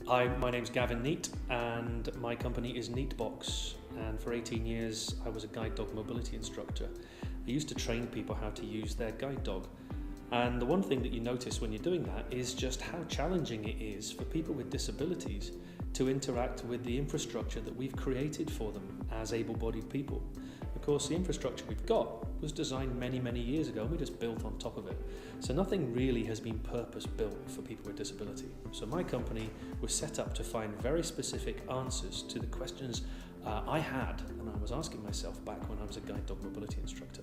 Hi, my name's Gavin Neate and my company is Neatebox, and for 18 years I was a guide dog mobility instructor. I used to train people how to use their guide dog, and the one thing that you notice when you're doing that is just how challenging it is for people with disabilities to interact with the infrastructure that we've created for them as able-bodied people. Of course, the infrastructure we've got was designed many years ago and we just built on top of it. So nothing really has been purpose-built for people with disability. So my company was set up to find very specific answers to the questions I had and I was asking myself back when I was a guide dog mobility instructor.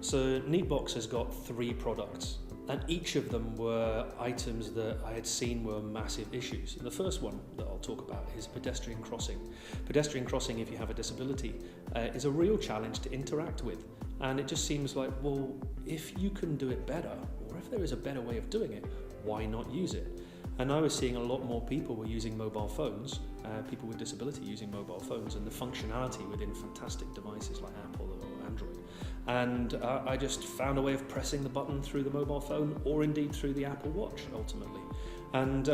So Neatebox has got 3 products, and each of them were items that I had seen were massive issues. And the first one that I'll talk about is pedestrian crossing. Pedestrian crossing, if you have a disability, is a real challenge to interact with. And it just seems like, well, if you can do it better, or if there is a better way of doing it, why not use it? And I was seeing a lot more people were using mobile phones, people with disability using mobile phones, and the functionality within fantastic devices like Apple or Android. And I just found a way of pressing the button through the mobile phone or indeed through the Apple Watch ultimately. And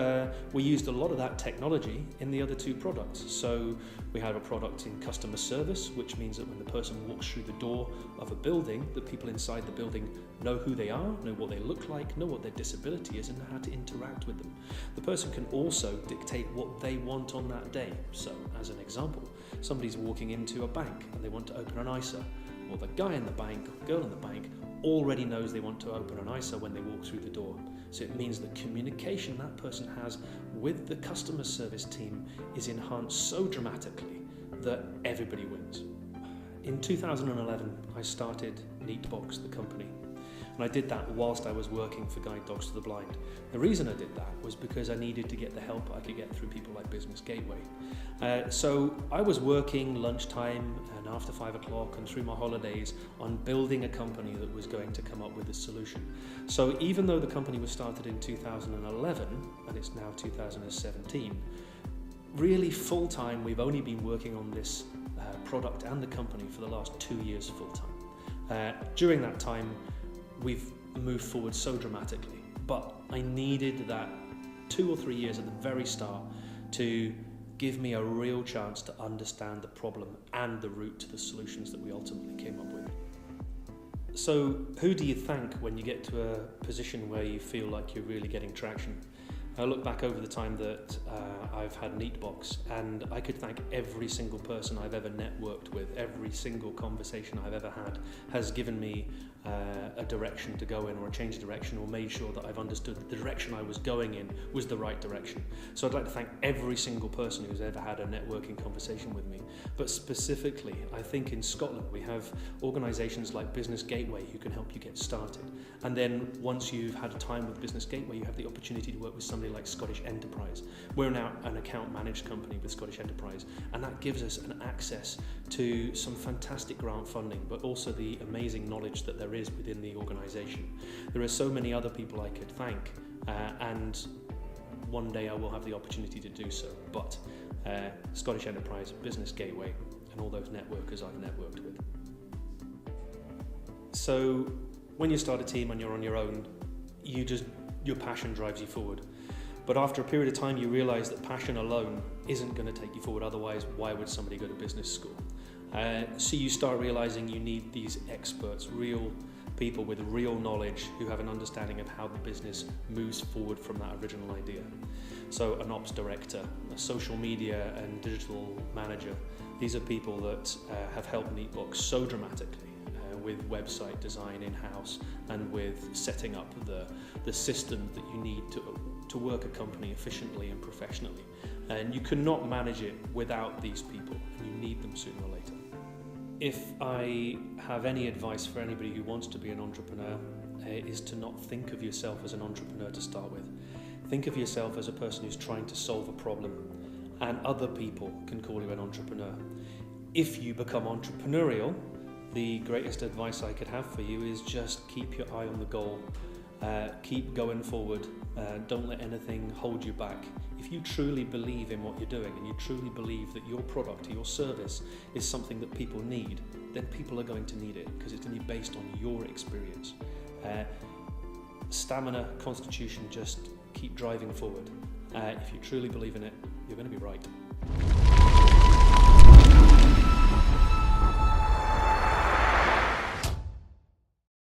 we used a lot of that technology in the other 2 products. So we have a product in customer service, which means that when the person walks through the door of a building, the people inside the building know who they are, know what they look like, know what their disability is, and know how to interact with them. The person can also dictate what they want on that day. So as an example, somebody's walking into a bank and they want to open an ISA. Well, the guy in the bank, or girl in the bank, already knows they want to open an ISA when they walk through the door. So it means the communication that person has with the customer service team is enhanced so dramatically that everybody wins. In 2011, I started Neatebox, the company. And I did that whilst I was working for Guide Dogs to the Blind. The reason I did that was because I needed to get the help I could get through people like Business Gateway. So I was working lunchtime and after 5 o'clock and through my holidays on building a company that was going to come up with a solution. So even though the company was started in 2011 and it's now 2017, really full-time we've only been working on this product and the company for the last 2 years full-time. During that time, we've moved forward so dramatically, but I needed that 2 or 3 years at the very start to give me a real chance to understand the problem and the route to the solutions that we ultimately came up with. So who do you thank when you get to a position where you feel like you're really getting traction? I look back over the time that I've had Neatebox, and I could thank every single person I've ever networked with. Every single conversation I've ever had has given me a direction to go in, or a change of direction, or made sure that I've understood that the direction I was going in was the right direction. So I'd like to thank every single person who's ever had a networking conversation with me. But specifically, I think in Scotland we have organisations like Business Gateway who can help you get started. And then once you've had a time with Business Gateway, you have the opportunity to work with somebody like Scottish Enterprise. We're now an account managed company with Scottish Enterprise, and that gives us an access to some fantastic grant funding, but also the amazing knowledge that there is within the organisation. There are so many other people I could thank, and one day I will have the opportunity to do so, but Scottish Enterprise, Business Gateway, and all those networkers I've networked with. So when you start a team and you're on your own, your passion drives you forward. But after a period of time, you realise that passion alone isn't going to take you forward. Otherwise, why would somebody go to business school? So you start realising you need these experts, real people with real knowledge who have an understanding of how the business moves forward from that original idea. So an ops director, a social media and digital manager, these are people that have helped Neatebox so dramatically with website design in-house and with setting up the system that you need to work a company efficiently and professionally. And you cannot manage it without these people, and you need them sooner or later. If I have any advice for anybody who wants to be an entrepreneur, is to not think of yourself as an entrepreneur to start with. Think of yourself as a person who's trying to solve a problem, and other people can call you an entrepreneur. If you become entrepreneurial, the greatest advice I could have for you is just keep your eye on the goal. Keep going forward. Don't let anything hold you back. If you truly believe in what you're doing and you truly believe that your product or your service is something that people need, then people are going to need it because it's going to be based on your experience. Stamina, constitution, just keep driving forward. If you truly believe in it, you're going to be right.